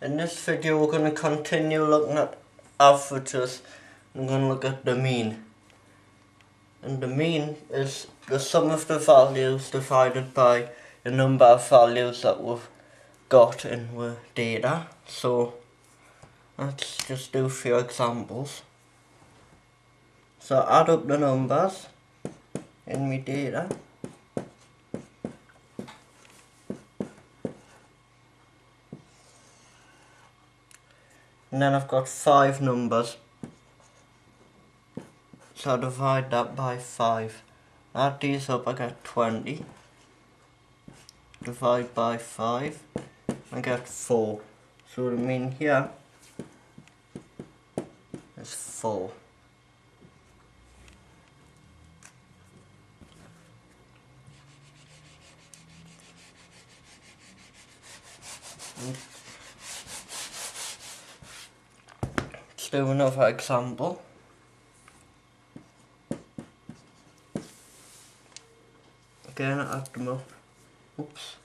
In this video we're going to continue looking at averages. I'm going to look at the mean. And the mean is the sum of the values divided by the number of values that we've got in the data. So let's just do a few examples. So add up the numbers in my data. And then I've got 5 numbers. So I divide that by 5. Add these up, I get 20. Divide by 5, I get 4. So the mean here is 4. Let's do another example. Again, I add them up. Oops,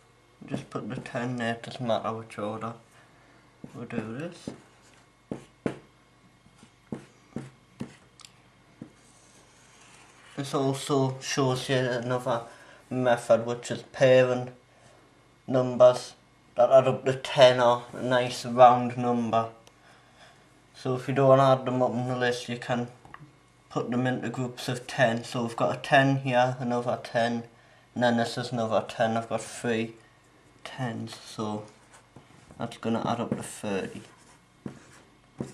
just put the 10 there, doesn't matter which order we'll do this. This also shows you another method, which is pairing numbers that add up to 10 or a nice round number. So if you don't want to add them up in the list, you can put them into groups of 10. So we've got a 10 here, another 10, and then this is another 10. I've got 3 10s, so that's going to add up to 30.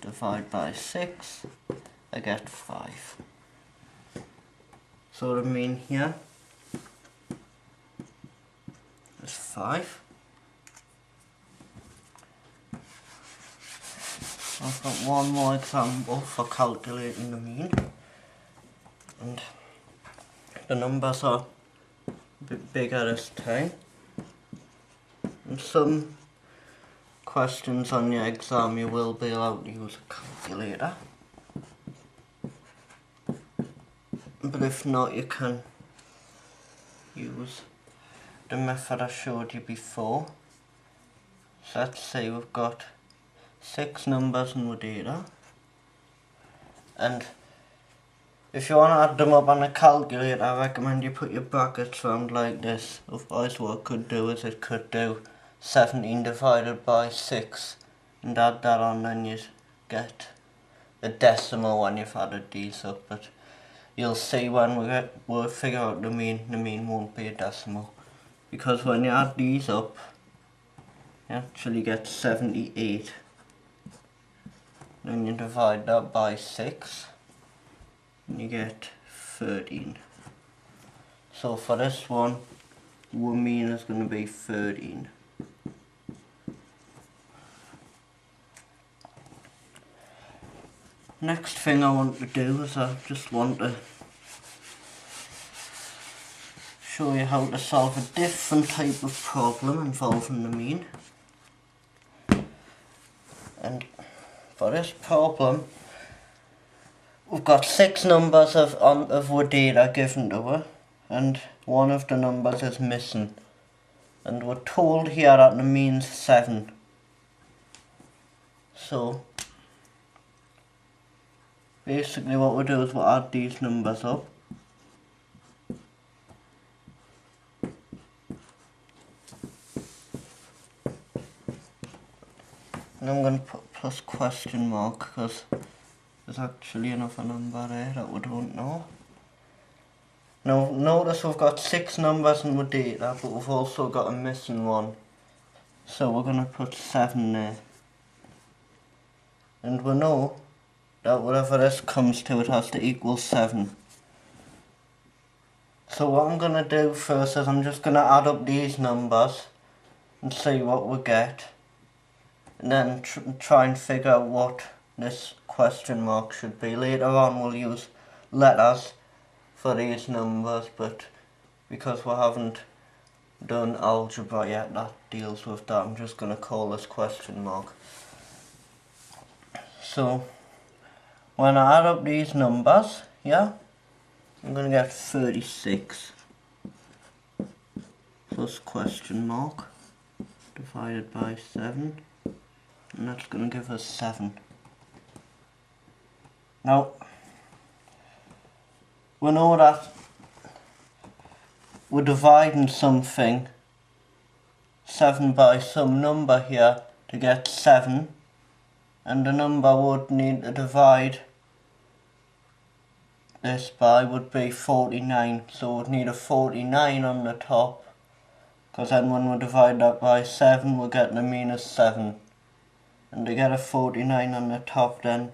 Divide by 6, I get 5. So the mean here is 5. I've got one more example for calculating the mean, and the numbers are a bit bigger this time. In some questions on your exam you will be allowed to use a calculator, but if not you can use the method I showed you before. So let's say we've got 6 numbers in the data, and if you want to add them up on a calculator, I recommend you put your brackets round like this. Otherwise what it could do is it could do 17 divided by 6 and add that on, and you get a decimal when you've added these up. But you'll see when we'll figure out the mean won't be a decimal, because when you add these up you actually get 78. Then you divide that by 6 and you get 13. So for this one, the mean is going to be 13. Next thing I want to do is I just want to show you how to solve a different type of problem involving the mean. And for this problem, we've got 6 numbers of our data given to us, and one of the numbers is missing. And we're told here that the mean's 7. So basically what we'll do is we'll add these numbers up. And I'm going to put plus question mark because there's actually another number there that we don't know. Now notice we've got 6 numbers in the data, but we've also got a missing one. So we're going to put 7 there. And we know that whatever this comes to, it has to equal 7. So what I'm going to do first is I'm just going to add up these numbers and see what we get. And then try and figure out what this question mark should be. Later on we'll use letters for these numbers, but because we haven't done algebra yet that deals with that, I'm just going to call this question mark. So when I add up these numbers, yeah, I'm going to get 36 plus question mark divided by 7 and that's going to give us 7. Now, we know that we're dividing something 7 by some number here to get 7, and the number would need to divide this by would be 49, so we'd need a 49 on the top, because then when we divide that by 7 we're getting a minus 7, and to get a 49 on the top, then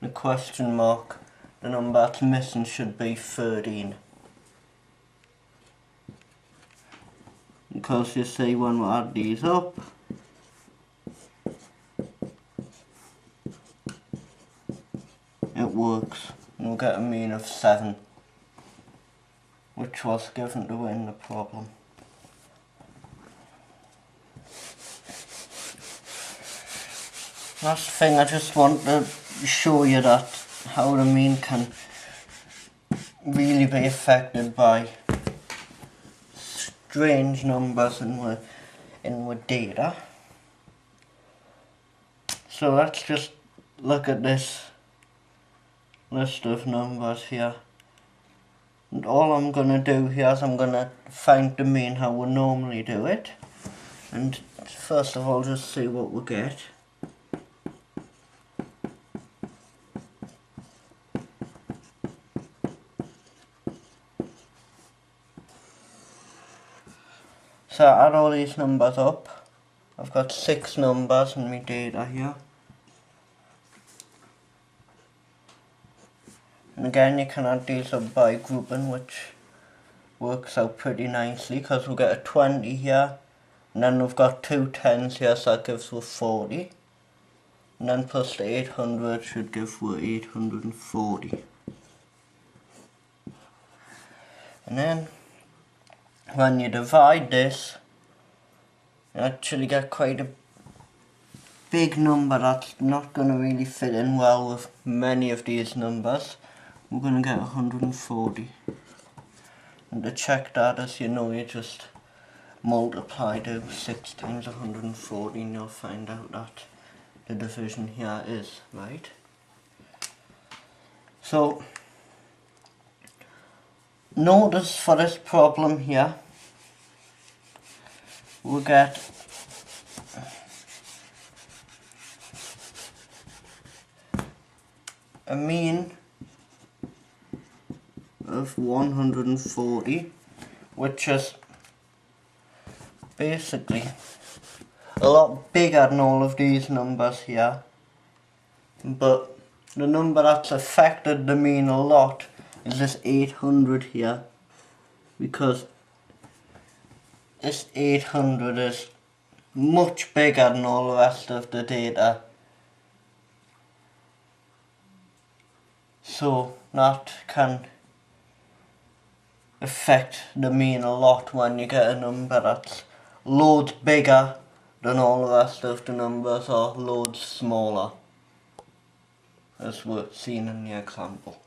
the question mark, the number that's missing should be 13. Because you see, when we add these up, it works, and we'll get a mean of 7, which was given to win the problem. Last thing, I just want to show you that how the mean can really be affected by strange numbers in with data. So let's just look at this list of numbers here, and all I'm going to do here is I'm going to find the mean how we normally do it, and first of all just see what we get. So I add all these numbers up. I've got 6 numbers in my data here. And again, you can add these up by grouping, which works out pretty nicely, because we'll get a 20 here, and then we've got 2 10s here, so that gives us 40. And then plus the 800 should give us 840. And then when you divide this, you actually get quite a big number that's not going to really fit in well with many of these numbers. We're going to get 140. And to check that, as you know, you just multiply the 6 times 140 and you'll find out that the division here is right. So notice for this problem here, we'll get a mean of 140, which is basically a lot bigger than all of these numbers here, but the number that's affected the mean a lot is this 800 here, because this 800 is much bigger than all the rest of the data, so that can affect the mean a lot when you get a number that's loads bigger than all the rest of the numbers or loads smaller, as we've seen in the example.